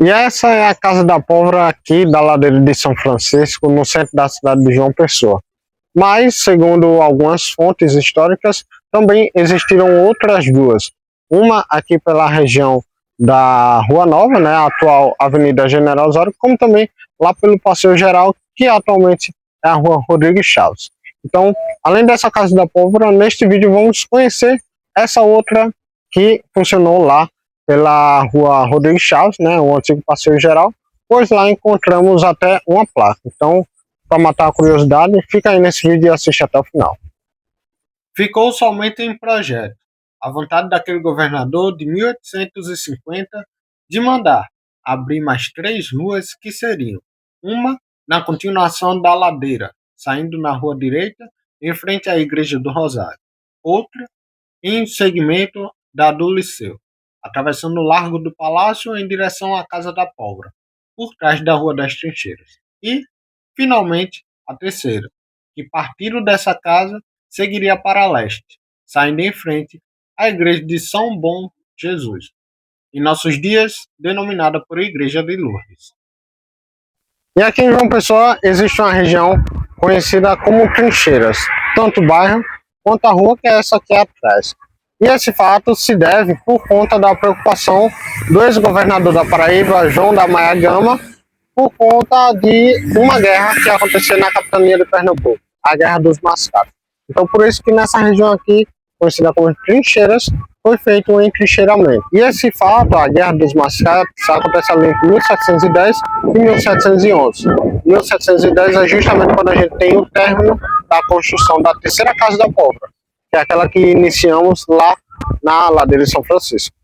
E essa é a Casa da Pólvora aqui da ladeira de São Francisco, no centro da cidade de João Pessoa. Mas, segundo algumas fontes históricas, também existiram outras duas. Uma aqui pela região da Rua Nova, né, a atual Avenida General Osório, como também lá pelo Passeio Geral, que atualmente é a Rua Rodrigues Chaves. Então, além dessa Casa da Pólvora, neste vídeo vamos conhecer essa outra que funcionou lá pela Rua Rodrigues Chaves, né, o antigo Passeio Geral, pois lá encontramos até uma placa. Então, para matar a curiosidade, fica aí nesse vídeo e assiste até o final. Ficou somente em projeto a vontade daquele governador de 1850 de mandar abrir mais 3 ruas que seriam: uma na continuação da ladeira, saindo na rua direita, em frente à Igreja do Rosário; outra em segmento da do Liceu, atravessando o Largo do Palácio em direção à Casa da Pólvora, por trás da Rua das Trincheiras; e, finalmente, a terceira, que partindo dessa casa seguiria para leste, saindo em frente à Igreja de São Bom Jesus, em nossos dias denominada por Igreja de Lourdes. E aqui em João Pessoa existe uma região conhecida como Trincheiras, tanto o bairro quanto a rua, que é essa aqui atrás. E esse fato se deve por conta da preocupação do ex-governador da Paraíba, João da Maia Gama, por conta de uma guerra que aconteceu na capitania de Pernambuco, a Guerra dos Mascates. Então, por isso que nessa região aqui, conhecida como Trincheiras, foi feito um entrincheiramento. E esse fato, a Guerra dos Mascates, acontece ali entre 1710 e 1711. 1710 é justamente quando a gente tem o término da construção da terceira Casa da Pólvora, que é aquela que iniciamos lá na ladeira de São Francisco.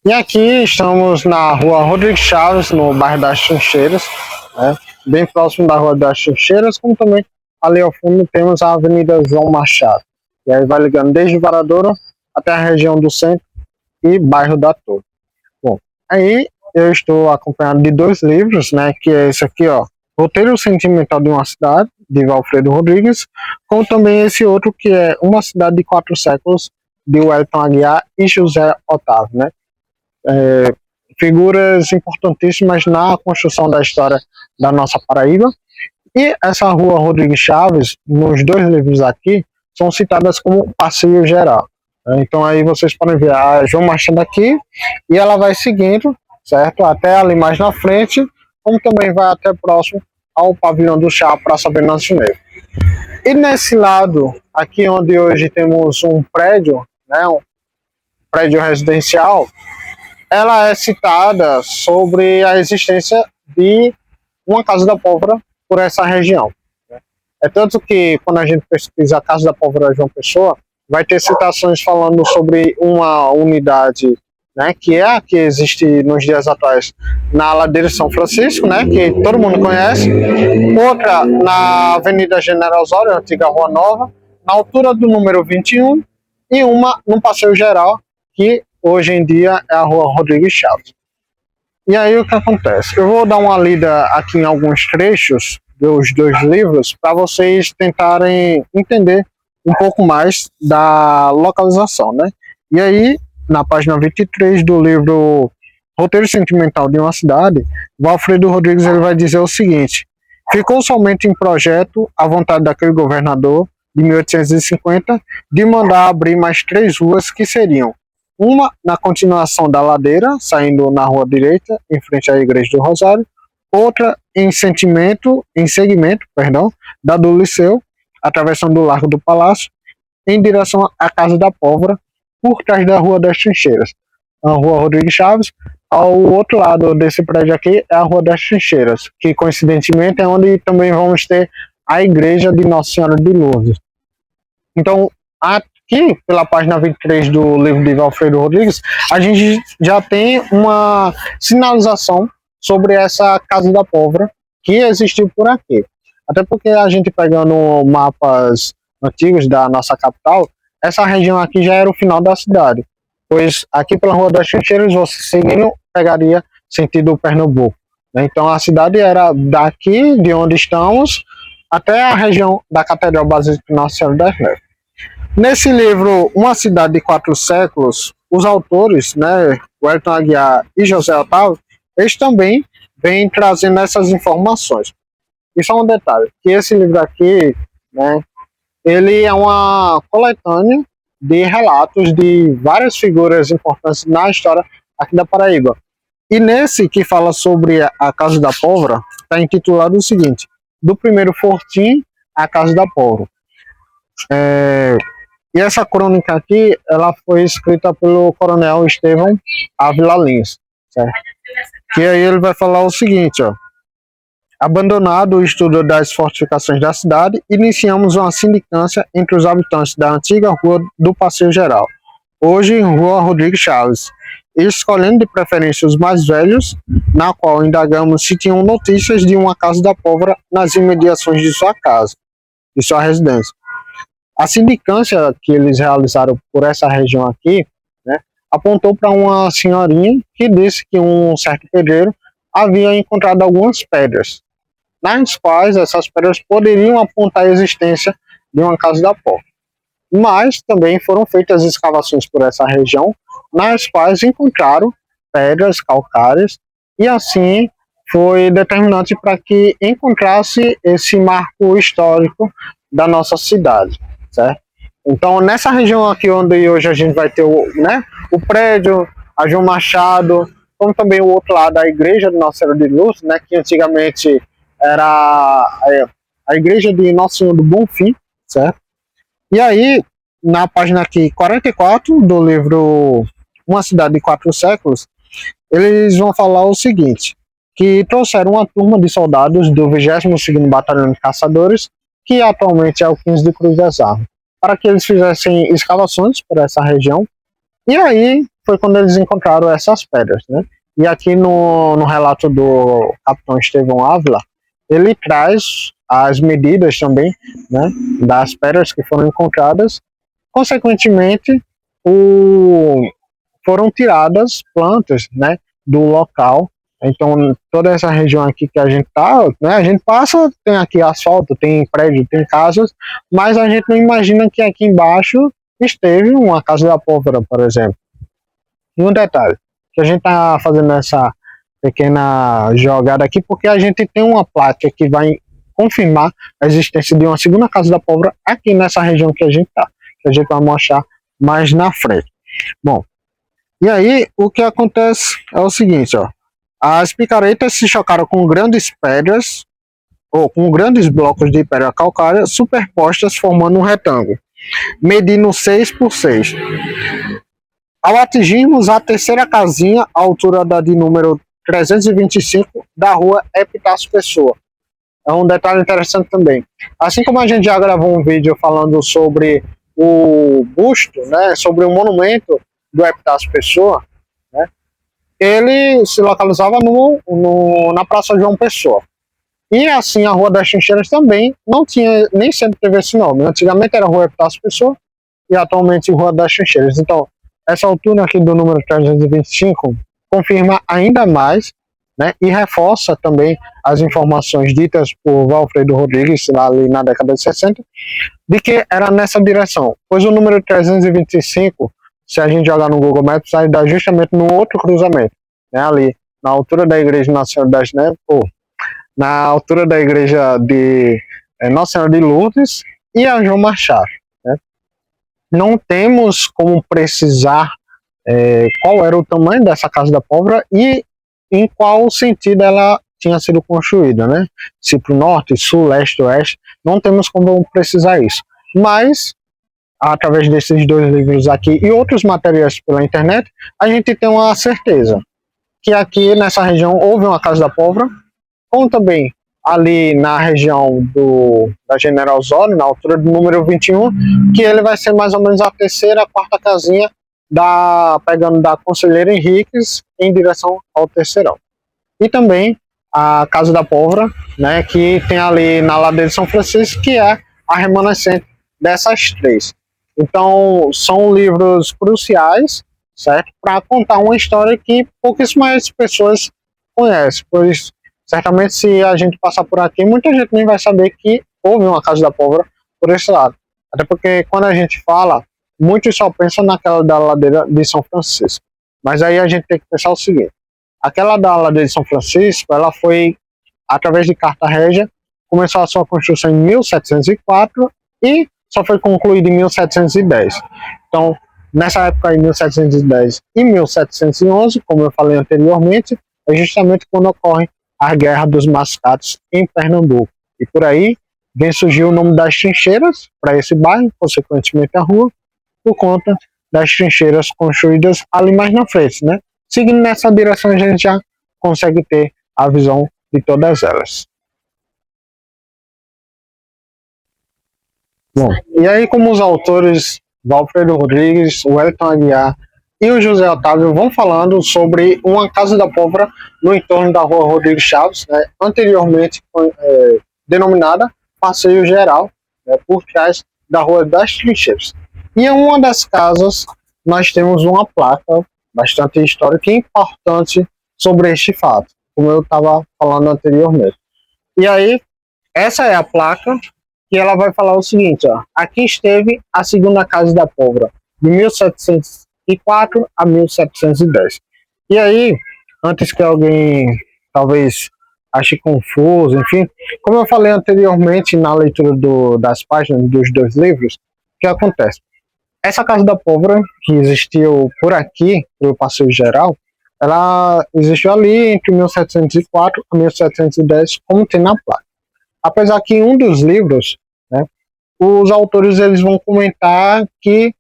E aqui estamos na Rua Rodrigues Chaves, no bairro das Trincheiras, né, bem próximo da Rua das Trincheiras, como também ali ao fundo temos a Avenida João Machado. E aí vai ligando desde Varadouro até a região do centro e bairro da Torre. Bom, aí eu estou acompanhado de 2 livros, né, que é esse aqui, ó, Roteiro Sentimental de uma Cidade, de Valfredo Rodrigues, como também esse outro que é Uma Cidade de 4 Séculos, de Wellington Aguiar e José Otávio, né? Figuras importantíssimas na construção da história da nossa Paraíba. E essa Rua Rodrigues Chaves, nos 2 livros aqui, são citadas como Passeio Geral. Então aí vocês podem ver a João Machado aqui, e ela vai seguindo, certo? Até ali mais na frente, como também vai até próximo ao Pavilhão do Chá, Praça Venâncio Negro. E nesse lado, aqui onde hoje temos um prédio, né, um prédio residencial, ela é citada sobre a existência de uma Casa da Pólvora por essa região. É tanto que quando a gente pesquisa a Casa da Pólvora João Pessoa, vai ter citações falando sobre uma unidade, né, que é a que existe nos dias atuais na Ladeira de São Francisco, né, que todo mundo conhece, outra na Avenida General Osório, antiga Rua Nova, na altura do número 21, e uma no Passeio Geral, que hoje em dia é a Rua Rodrigues Chaves. E aí o que acontece? Eu vou dar uma lida aqui em alguns trechos dos 2 livros para vocês tentarem entender um pouco mais da localização, né? E aí, na página 23 do livro Roteiro Sentimental de uma Cidade, Valfredo Rodrigues ele vai dizer o seguinte: ficou somente em projeto a vontade daquele governador de 1850 de mandar abrir mais 3 ruas que seriam: uma na continuação da ladeira, saindo na rua direita, em frente à Igreja do Rosário; outra em segmento, da do Liceu, atravessando o Largo do Palácio, em direção à Casa da Pólvora, por trás da Rua das Trincheiras, a Rua Rodrigues Chaves. Ao outro lado desse prédio aqui é a Rua das Trincheiras, que coincidentemente é onde também vamos ter a Igreja de Nossa Senhora de Lourdes. Então, aqui, pela página 23 do livro de Valfredo Rodrigues, a gente já tem uma sinalização sobre essa Casa da Pólvora que existiu por aqui. Até porque a gente pegando mapas antigos da nossa capital, essa região aqui já era o final da cidade, pois aqui pela Rua das Trincheiras, você seguindo, pegaria sentido Pernambuco, né? Então a cidade era daqui, de onde estamos, até a região da Catedral Basílica Nossa Senhora das Neves. Nesse livro, Uma Cidade de 4 Séculos, os autores, né, Wellington Aguiar e José Otávio, eles também vêm trazendo essas informações. E só um detalhe, que esse livro aqui, né, ele é uma coletânea de relatos de várias figuras importantes na história aqui da Paraíba. E nesse que fala sobre a Casa da Pólvora, está intitulado o seguinte: do primeiro fortim à Casa da Pólvora. E essa crônica aqui, ela foi escrita pelo coronel Estevão Ávila Lins, certo? Que aí ele vai falar o seguinte, ó: abandonado o estudo das fortificações da cidade, iniciamos uma sindicância entre os habitantes da antiga Rua do Passeio Geral, hoje Rua Rodrigues Chaves, escolhendo de preferência os mais velhos, na qual indagamos se tinham notícias de uma Casa da Pólvora nas imediações de sua casa, de sua residência. A sindicância que eles realizaram por essa região aqui, né, apontou para uma senhorinha que disse que um certo pedreiro havia encontrado algumas pedras, nas quais essas pedras poderiam apontar a existência de uma Casa da Pólvora. Mas também foram feitas escavações por essa região, nas quais encontraram pedras calcárias, e assim foi determinante para que encontrasse esse marco histórico da nossa cidade, certo? Então, nessa região aqui onde hoje a gente vai ter o prédio, a João Machado, como também o outro lado, a igreja de Nossa Senhora de Lourdes, né, que antigamente era a igreja de Nosso Senhor do Bonfim, certo? E aí, na página aqui 44 do livro Uma Cidade de 4 Séculos, eles vão falar o seguinte, que trouxeram uma turma de soldados do 22º Batalhão de Caçadores, que atualmente é o 15 de Cruz das Armas, para que eles fizessem escavações por essa região, e aí foi quando eles encontraram essas pedras, né? E aqui no relato do capitão Estevão Ávila, ele traz as medidas também, né, das pedras que foram encontradas. Consequentemente, foram tiradas plantas, né, do local. Então, toda essa região aqui que a gente tá, né, a gente passa, tem aqui asfalto, tem prédio, tem casas, mas a gente não imagina que aqui embaixo esteve uma Casa da Pólvora, por exemplo. E um detalhe, que a gente tá fazendo essa pequena jogada aqui, porque a gente tem uma placa que vai confirmar a existência de uma segunda Casa da Pólvora aqui nessa região que a gente tá, que a gente vai mostrar mais na frente. Bom, e aí o que acontece é o seguinte, ó: as picaretas se chocaram com grandes pedras, ou com grandes blocos de pedra calcária superpostas formando um retângulo, medindo 6 por 6. Ao atingirmos a terceira casinha, a altura da de número 325 da rua Epitácio Pessoa. É um detalhe interessante também. Assim como a gente já gravou um vídeo falando sobre o busto, né, sobre o monumento do Epitácio Pessoa, né, ele se localizava na Praça João Pessoa. E assim a Rua das Trincheiras também não tinha, nem sempre teve esse nome. Antigamente era Rua Epitácio Pessoa e atualmente Rua das Trincheiras. Então, essa altura aqui do número 325 confirma ainda mais, né, e reforça também as informações ditas por Valfredo Rodrigues lá ali na década de 60, de que era nessa direção, pois o número 325, se a gente jogar no Google Maps, vai dar justamente no outro cruzamento, né, ali na altura da igreja Nossa Senhora das Neves, ou na altura da igreja de Nossa Senhora de Lourdes e a João Machado, né. Não temos como precisar qual era o tamanho dessa Casa da Pólvora e em qual sentido ela tinha sido construída, né? Se para o norte, sul, leste, oeste, não temos como precisar isso. Mas, através desses dois livros aqui e outros materiais pela internet, a gente tem uma certeza que aqui nessa região houve uma Casa da Pólvora, como também ali na região da General Osório, na altura do número 21, que ele vai ser mais ou menos a terceira, quarta casinha pegando da Conselheiro Henriques em direção ao Terceirão. E também a Casa da Pólvora, né, que tem ali na ladeira de São Francisco, que é a remanescente dessas três. Então, são livros cruciais, certo, para contar uma história que pouquíssimas pessoas conhecem, pois certamente se a gente passar por aqui, muita gente nem vai saber que houve uma Casa da Pólvora por esse lado. Até porque quando a gente fala muitos só pensam naquela da ladeira de São Francisco. Mas aí a gente tem que pensar o seguinte: aquela da ladeira de São Francisco, ela foi através de carta régia, começou a sua construção em 1704 e só foi concluída em 1710. Então, nessa época, em 1710 e 1711, como eu falei anteriormente, é justamente quando ocorre a Guerra dos Mascates em Pernambuco. E por aí vem surgir o nome das trincheiras para esse bairro, consequentemente a rua, por conta das trincheiras construídas ali mais na frente, né? Seguindo nessa direção, a gente já consegue ter a visão de todas elas. Bom, e aí como os autores Valfredo Rodrigues, o Wellington Aguiar e o José Otávio vão falando sobre uma casa da pólvora no entorno da rua Rodrigues Chaves, né, anteriormente denominada Passeio Geral, né, por trás da Rua das Trincheiras. E em uma das casas nós temos uma placa bastante histórica e importante sobre este fato, como eu estava falando anteriormente. E aí, essa é a placa que ela vai falar o seguinte, ó: aqui esteve a segunda casa da pólvora, de 1704 a 1710. E aí, antes que alguém talvez ache confuso, enfim, como eu falei anteriormente na leitura das páginas dos dois livros, o que acontece? Essa casa da pólvora, que existiu por aqui, pelo Passeio Geral, ela existiu ali entre 1704 a 1710, como tem na placa. Apesar que em um dos livros, né, os autores eles vão comentar que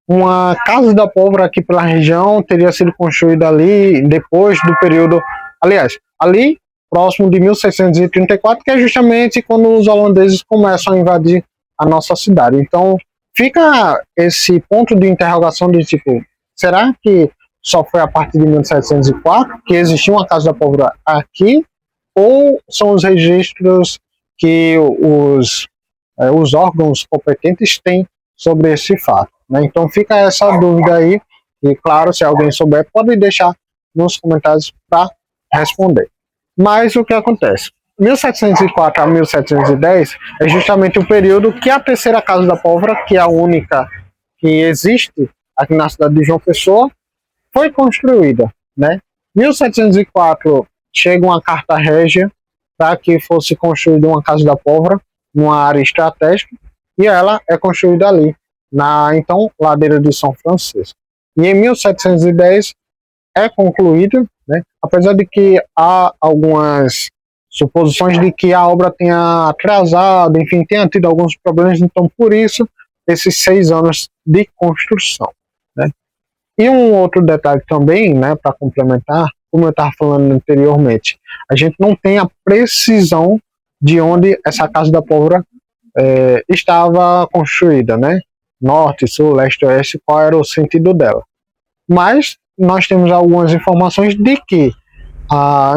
uma casa da pólvora aqui pela região teria sido construída ali depois do período, aliás, ali próximo de 1634, que é justamente quando os holandeses começam a invadir a nossa cidade. Então fica esse ponto de interrogação de tipo, será que só foi a partir de 1704 que existiu uma casa da pólvora aqui, ou são os registros que os órgãos competentes têm sobre esse fato, né? Então fica essa dúvida aí, e claro, se alguém souber, pode deixar nos comentários para responder. Mas o que acontece? 1704 a 1710 é justamente o período que a terceira casa da pólvora, que é a única que existe aqui na cidade de João Pessoa, foi construída, né? 1704 chega uma carta régia para que fosse construída uma casa da pólvora numa área estratégica, e ela é construída ali, na então ladeira de São Francisco. E em 1710 é concluída, né? Apesar de que há algumas suposições de que a obra tenha atrasado, enfim, tenha tido alguns problemas, então por isso esses 6 anos de construção, né? E um outro detalhe também, né, para complementar, como eu estava falando anteriormente, a gente não tem a precisão de onde essa casa da pólvora estava construída, né? Norte, sul, leste, oeste, qual era o sentido dela. Mas nós temos algumas informações de que,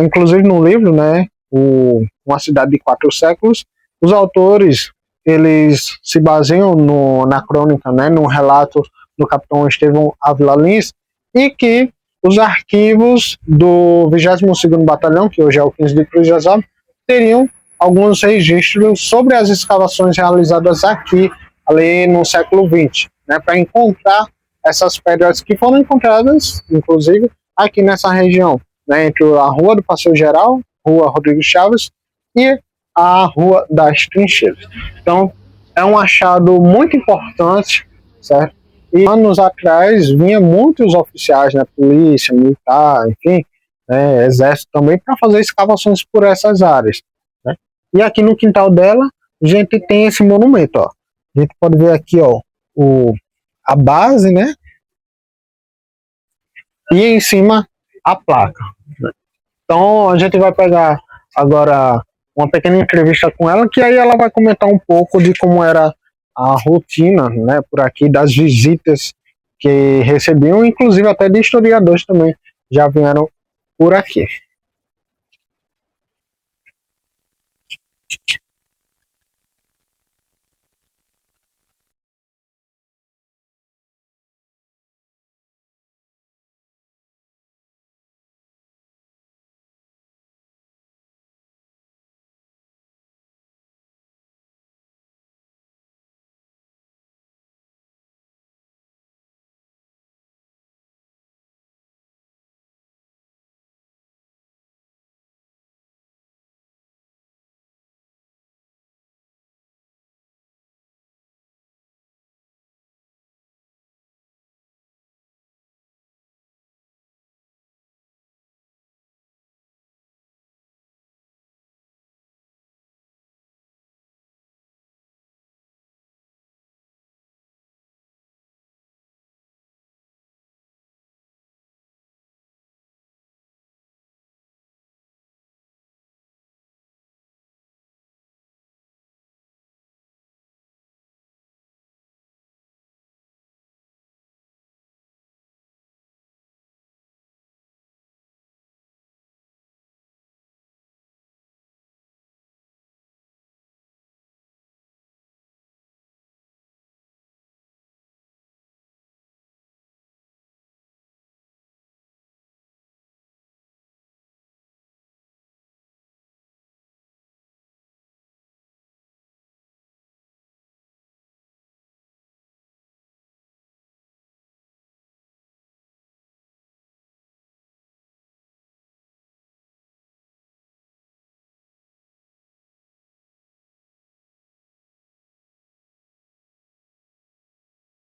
inclusive no livro, né, Uma Cidade de 4 Séculos, os autores eles se baseiam na crônica, né, no relato do capitão Estevão Ávila Lins, e que os arquivos do 22º Batalhão, que hoje é o 15 de Cruz de Azab, teriam alguns registros sobre as escavações realizadas aqui, ali no século XX, né, para encontrar essas pedras que foram encontradas, inclusive, aqui nessa região, né, entre a Rua do Passeio Geral, Rua Rodrigues Chaves, e a Rua das Trincheiras. Então, é um achado muito importante, certo? E anos atrás, vinha muitos oficiais, né, polícia, militar, enfim, né, exército também, para fazer escavações por essas áreas, né? E aqui no quintal dela, a gente tem esse monumento, ó. A gente pode ver aqui, ó, a base, né? E em cima a placa. Então a gente vai pegar agora uma pequena entrevista com ela, que aí ela vai comentar um pouco de como era a rotina, né, por aqui, das visitas que recebiam, inclusive até de historiadores também já vieram por aqui.